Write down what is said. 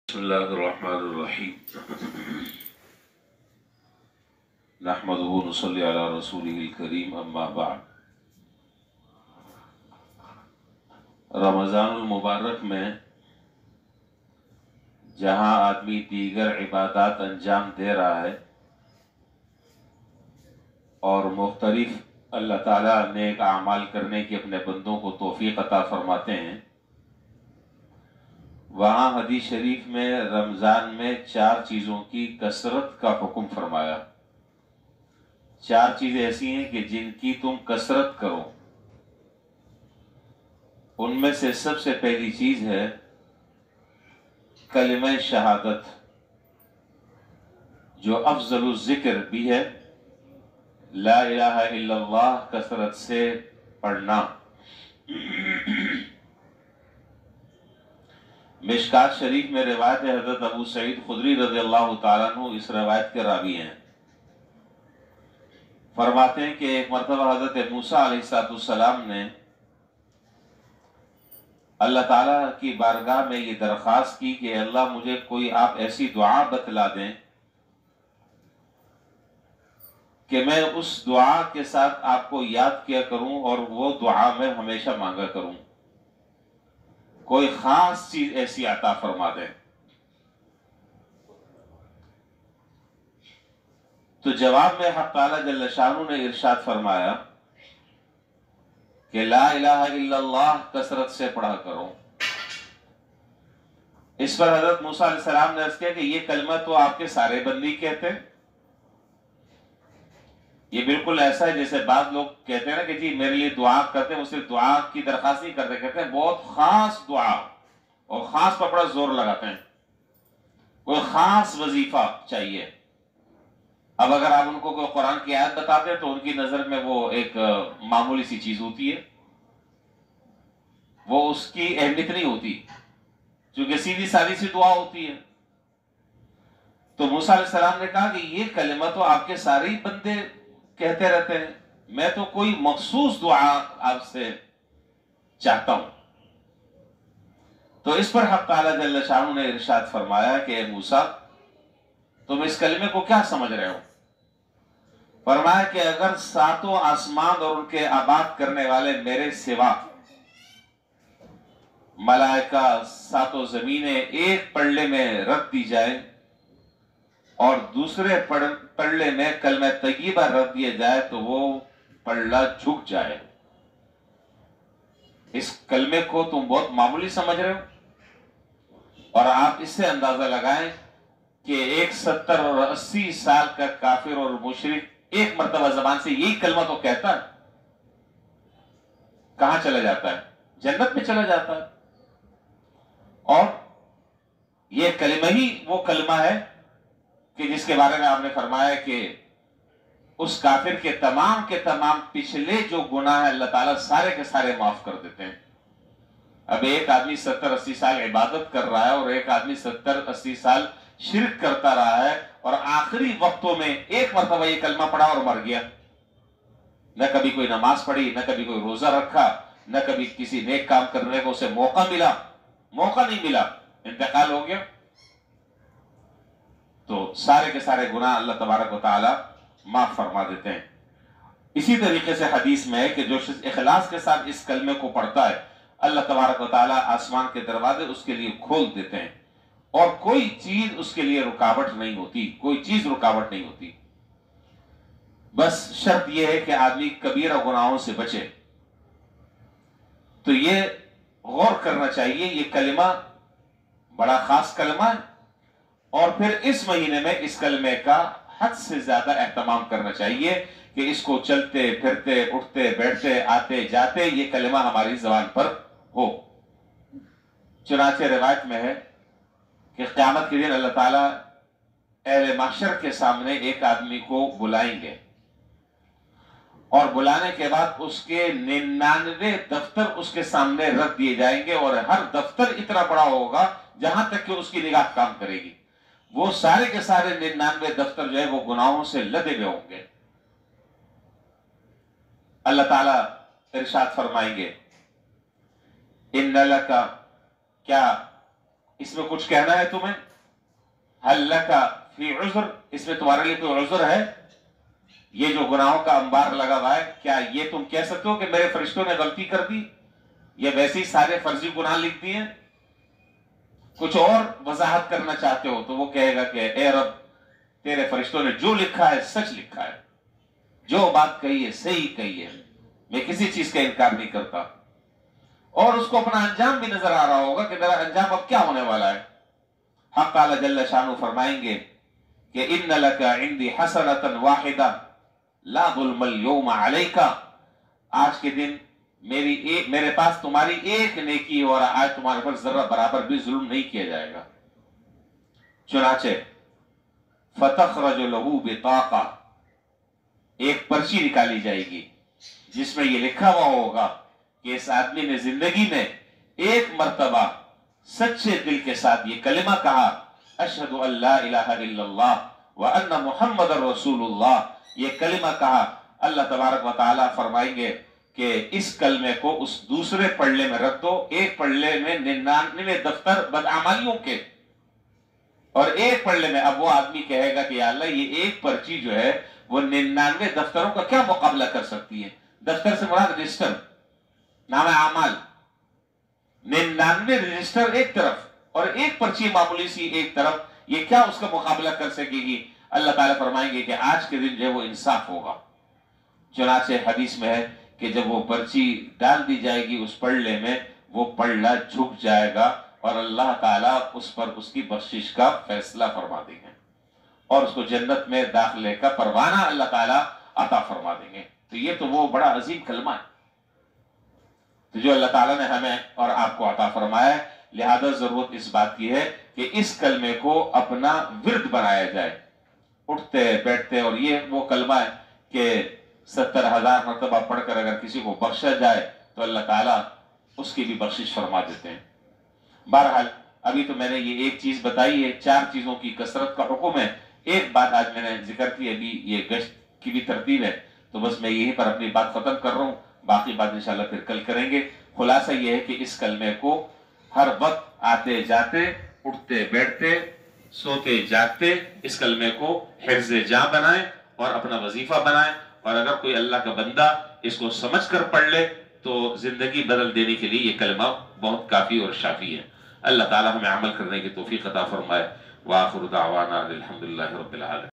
بسم اللہ الرحمن الرحیم نحمدہ ونصلی علی رسولہ الکریم اما بعد۔ رمضان المبارک میں جہاں آدمی دیگر عبادات انجام دے رہا ہے اور مختلف اللہ تعالیٰ نیک اعمال کرنے کی اپنے بندوں کو توفیق عطا فرماتے ہیں، وہاں حدیث شریف میں رمضان میں 4 چیزوں کی کثرت کا حکم فرمایا۔ 4 چیزیں ایسی ہیں کہ جن کی تم کثرت کرو۔ ان میں سے سب سے پہلی چیز ہے کلمہ شہادت، جو افضل الذکر بھی ہے، لا الہ الا اللہ کثرت سے پڑھنا۔ مشکات شریف میں روایت ہے، حضرت ابو سعید خدری رضی اللہ تعالیٰ عنہ اس روایت کے راوی ہیں، فرماتے ہیں کہ ایک مرتبہ حضرت موسیٰ علیہ السلام نے اللہ تعالیٰ کی بارگاہ میں یہ درخواست کی کہ اللہ مجھے کوئی آپ ایسی دعا بتلا دیں کہ میں اس دعا کے ساتھ آپ کو یاد کیا کروں اور وہ دعا میں ہمیشہ مانگا کروں، کوئی خاص چیز ایسی عطا فرما دیں۔ تو جواب میں حق تعالیٰ جل شانہ نے ارشاد فرمایا کہ لا الہ الا اللہ کثرت سے پڑھا کرو۔ اس پر حضرت موسیٰ علیہ السلام نے عرض کیا کہ یہ کلمہ تو آپ کے سارے بندی کہتے ہیں۔ یہ بالکل ایسا ہے جیسے بعض لوگ کہتے ہیں نا کہ جی میرے لیے دعا کرتے ہیں، وہ صرف دعا کی درخواست نہیں کرتے، کہتے ہیں بہت خاص دعا اور خاص پر بڑا زور لگاتے ہیں، کوئی خاص وظیفہ چاہیے۔ اب اگر آپ ان کو کوئی قرآن کی آیت بتاتے ہیں تو ان کی نظر میں وہ ایک معمولی سی چیز ہوتی ہے، وہ اس کی اہمیت نہیں ہوتی، چونکہ سیدھی سادی سی دعا ہوتی ہے۔ تو موسیٰ علیہ السلام نے کہا کہ یہ کلمہ تو آپ کے سارے ہی بندے کہتے رہتے ہیں، میں تو کوئی مخصوص دعا آپ سے چاہتا ہوں۔ تو اس پر حق تعالیٰ جل شانہ نے ارشاد فرمایا کہ اے موسیٰ تم اس کلمے کو کیا سمجھ رہے ہو؟ فرمایا کہ اگر 7 آسمان اور ان کے آباد کرنے والے میرے سوا، ملائکہ 7 زمینیں ایک پلڑے میں رکھ دی جائے اور دوسرے پلڑے میں کلمہ طیبہ رکھ دیا جائے تو وہ پلڑا جھک جائے۔ اس کلمے کو تم بہت معمولی سمجھ رہے ہو، اور آپ اس سے اندازہ لگائیں کہ ایک 70 اور 80 سال کا کافر اور مشرک ایک مرتبہ زبان سے یہی کلمہ تو کہتا ہے، کہاں چلا جاتا ہے؟ جنت میں چلا جاتا ہے۔ اور یہ کلمہ ہی وہ کلمہ ہے کہ جس کے بارے میں آپ نے فرمایا کہ اس کافر کے تمام پچھلے جو گناہ ہیں اللہ تعالیٰ سارے کے سارے معاف کر دیتے ہیں۔ اب ایک آدمی 70-80 سال عبادت کر رہا ہے اور ایک آدمی 70-80 سال شرک کرتا رہا ہے، اور آخری وقتوں میں ایک مرتبہ یہ کلمہ پڑھا اور مر گیا، نہ کبھی کوئی نماز پڑھی، نہ کبھی کوئی روزہ رکھا، نہ کبھی کسی نیک کام کرنے کو اسے موقع نہیں ملا، انتقال ہو گیا، تو سارے کے سارے گناہ اللہ تبارک و تعالی معاف فرما دیتے ہیں۔ اسی طریقے سے حدیث میں ہے کہ جو شخص اخلاص کے ساتھ اس کلمے کو پڑھتا ہے، اللہ تبارک و تعالی آسمان کے دروازے اس کے لیے کھول دیتے ہیں اور کوئی چیز اس کے لیے رکاوٹ نہیں ہوتی۔ بس شرط یہ ہے کہ آدمی کبیرہ گناہوں سے بچے۔ تو یہ غور کرنا چاہیے، یہ کلمہ بڑا خاص کلمہ ہے، اور پھر اس مہینے میں اس کلمے کا حد سے زیادہ اہتمام کرنا چاہیے کہ اس کو چلتے پھرتے اٹھتے بیٹھتے آتے جاتے یہ کلمہ ہماری زبان پر ہو۔ چنانچہ روایت میں ہے کہ قیامت کے دن اللہ تعالیٰ اہل محشر کے سامنے ایک آدمی کو بلائیں گے، اور بلانے کے بعد اس کے 99 دفتر اس کے سامنے رکھ دیے جائیں گے، اور ہر دفتر اتنا بڑا ہوگا جہاں تک کہ اس کی نگاہ کام کرے گی۔ وہ سارے کے سارے 99 دفتر جو ہے وہ گناہوں سے لدے ہوئے ہوں گے۔ اللہ تعالیٰ ارشاد فرمائیں گے، ان لک، کیا اس میں کچھ کہنا ہے تمہیں؟ هل لك فی عذر، اس میں تمہارے لیے کوئی عذر ہے؟ یہ جو گناہوں کا انبار لگا ہوا ہے، کیا یہ تم کہہ سکتے ہو کہ میرے فرشتوں نے غلطی کر دی یا ویسے ہی سارے فرضی گناہ لکھ دیے؟ کچھ اور وضاحت کرنا چاہتے ہو تو وہ کہے گا کہ اے رب، تیرے فرشتوں نے جو لکھا ہے سچ لکھا ہے، جو بات کہی ہے صحیح کہی ہے، میں کسی چیز کا انکار نہیں کرتا۔ اور اس کو اپنا انجام بھی نظر آ رہا ہوگا کہ میرا انجام اب کیا ہونے والا ہے۔ حق تعالی جل شانہ فرمائیں گے کہ ان لک عندی حسنۃ واحدہ لا ظلم اليوم علیک، آج کے دن میرے پاس تمہاری ایک نیکی اور آج تمہارے پر ذرہ برابر بھی ظلم نہیں کیا جائے گا۔ چنانچہ فتخرج له بطاقہ، ایک پرچی نکالی جائے گی جس میں یہ لکھا ہوا ہوگا کہ اس آدمی نے زندگی میں ایک مرتبہ سچے دل کے ساتھ یہ کلمہ کہا، اشہد ان لا الہ الا اللہ وان محمد رسول اللہ، یہ کلمہ کہا۔ اللہ تبارک و تعالی فرمائیں گے کہ اس کلمے کو اس دوسرے پلڑے میں رکھ دو، ایک پلڑے میں 99 دفتر بدعمالیوں کے، اور ایک پلڑے میں اب وہ آدمی کہے گا کہ یا اللہ یہ ایک پرچی جو ہے وہ 99 دفتروں کا کیا مقابلہ کر سکتی ہے؟ دفتر سے مراد رجسٹر، نام اعمال، 99 رجسٹر ایک طرف اور ایک پرچی معمولی سی ایک طرف، یہ کیا اس کا مقابلہ کر سکے گی؟ اللہ تعالیٰ فرمائیں گے کہ آج کے دن جو ہے وہ انصاف ہوگا۔ چنانچہ حدیث میں ہے کہ جب وہ پرچی ڈال دی جائے گی اس پلڑے میں، وہ پلڑا جھک جائے گا اور اللہ تعالیٰ اس پر اس کی بخشش کا فیصلہ فرما دیں گے اور اس کو جنت میں داخلے کا پروانہ اللہ تعالیٰ عطا فرما دیں گے۔ تو یہ تو وہ بڑا عظیم کلمہ ہے تو جو اللہ تعالیٰ نے ہمیں اور آپ کو عطا فرمایا ہے، لہذا ضرورت اس بات کی ہے کہ اس کلمے کو اپنا ورد بنایا جائے، اٹھتے بیٹھتے۔ اور یہ وہ کلمہ ہے کہ 70,000 مرتبہ پڑھ کر اگر کسی کو بخشا جائے تو اللہ تعالیٰ اس کی بھی بخشش فرما دیتے ہیں۔ بہرحال ابھی تو میں نے یہ ایک چیز بتائی ہے، 4 چیزوں کی کثرت کا حکم ہے۔ ایک بات آج میں نے ذکر کی، ابھی یہ گشت کی بھی ترتیب ہے تو بس میں یہیں پر اپنی بات ختم کر رہا ہوں، باقی بات انشاءاللہ پھر کل کریں گے۔ خلاصہ یہ ہے کہ اس کلمے کو ہر وقت آتے جاتے، اٹھتے بیٹھتے، سوتے جاگتے اس کلمے کو حفظ جاں بنائیں اور اپنا وظیفہ بنائیں، اور اگر کوئی اللہ کا بندہ اس کو سمجھ کر پڑھ لے تو زندگی بدل دینے کے لیے یہ کلمہ بہت کافی اور شافی ہے۔ اللہ تعالی ہمیں عمل کرنے کی توفیق عطا فرمائے۔ وآخر دعوانا الحمدللہ رب العالمین۔